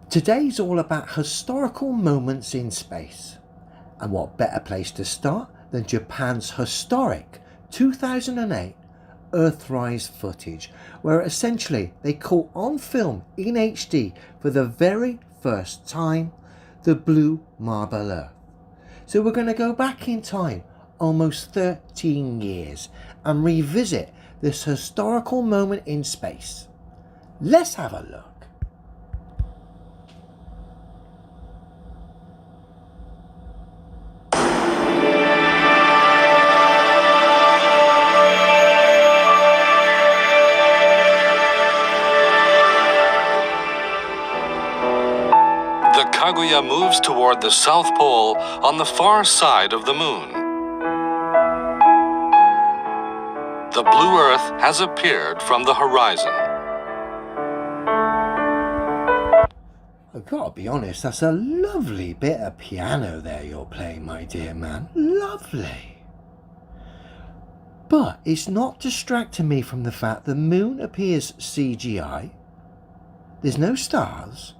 Today's all about historical moments in space. And what better place to start than Japan's historic 2008 Earthrise footage, where essentially they caught on film in HD for the very first time the blue marble Earth. So we're going to go back in time almost 13 years and revisit this historical moment in space. Let's have a look. The Kaguya moves toward the South Pole on the far side of the moon. The blue Earth has appeared from the horizon. I've got to be honest, that's a lovely bit of piano there you're playing, my dear man. Lovely. But it's not distracting me from the fact the moon appears CGI. There's no stars.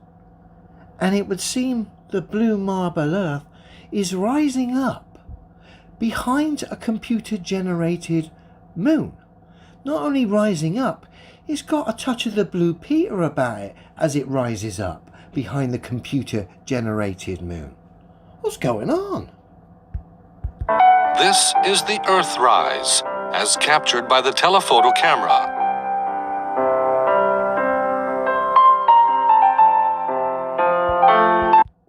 And it would seem the blue marble Earth is rising up behind a computer-generated moon. Not only rising up, it's got a touch of the blue Peter about it as it rises up behind the computer-generated moon. What's going on? This is the Earthrise, as captured by the telephoto camera.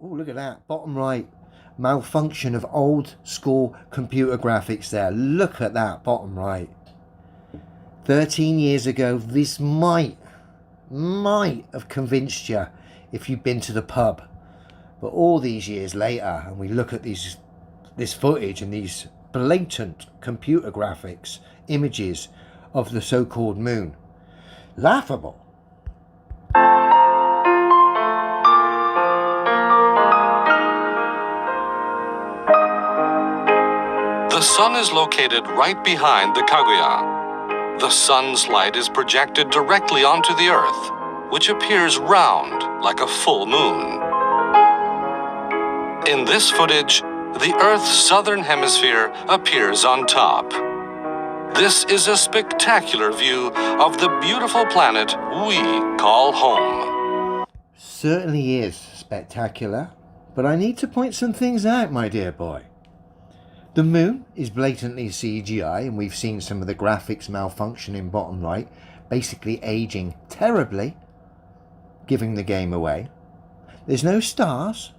Look at that, bottom right, malfunction of old school computer graphics there. Look at that, bottom right. 13 years ago, this might have convinced you if you'd been to the pub. But all these years later, and we look at this footage and these blatant computer graphics, images of the so-called moon. Laughable. The sun is located right behind the Kaguya. The sun's light is projected directly onto the Earth, which appears round like a full moon. In this footage, the Earth's southern hemisphere appears on top. This is a spectacular view of the beautiful planet we call home. Certainly is spectacular, but I need to point some things out, my dear boy. The moon is blatantly CGI, and we've seen some of the graphics malfunction in bottom right, basically aging terribly, giving the game away. There's no stars.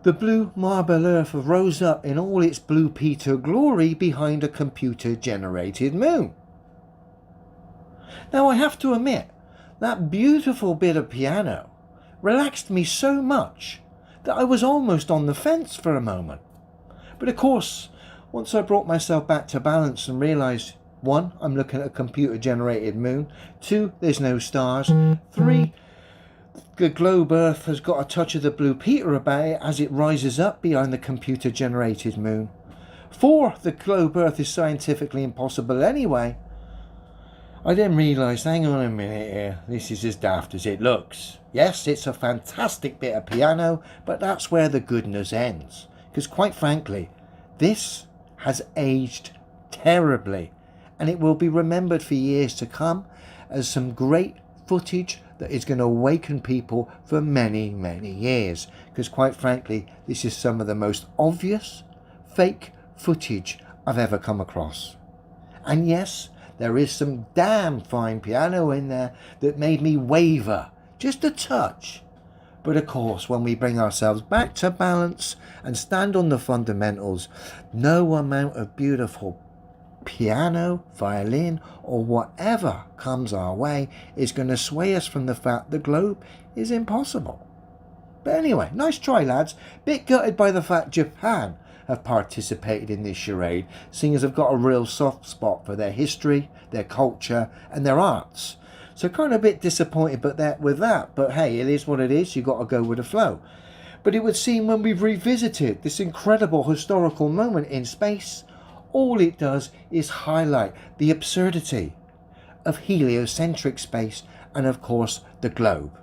The blue marble Earth rose up in all its blue Peter glory behind a computer-generated moon. Now I have to admit, that beautiful bit of piano relaxed me so much that I was almost on the fence for a moment. But of course, once I brought myself back to balance and realised, 1, I'm looking at a computer-generated moon. 2, there's no stars. 3, the globe Earth has got a touch of the blue Peter about it as it rises up behind the computer-generated moon. 4, the globe Earth is scientifically impossible anyway. I then realised, hang on a minute here, this is as daft as it looks. Yes, it's a fantastic bit of piano, but that's where the goodness ends. Because quite frankly, this has aged terribly, and it will be remembered for years to come as some great footage that is going to awaken people for many, many years. Because quite frankly, this is some of the most obvious fake footage I've ever come across. And yes, there is some damn fine piano in there that made me waver just a touch. But of course, when we bring ourselves back to balance and stand on the fundamentals, no amount of beautiful piano, violin, or whatever comes our way is going to sway us from the fact the globe is impossible. But anyway, nice try, lads. Bit gutted by the fact Japan have participated in this charade, seeing as they've got a real soft spot for their history, their culture, and their arts. So kind of a bit disappointed with that, but hey, it is what it is, you've got to go with the flow. But it would seem when we've revisited this incredible historical moment in space, all it does is highlight the absurdity of heliocentric space and of course the globe.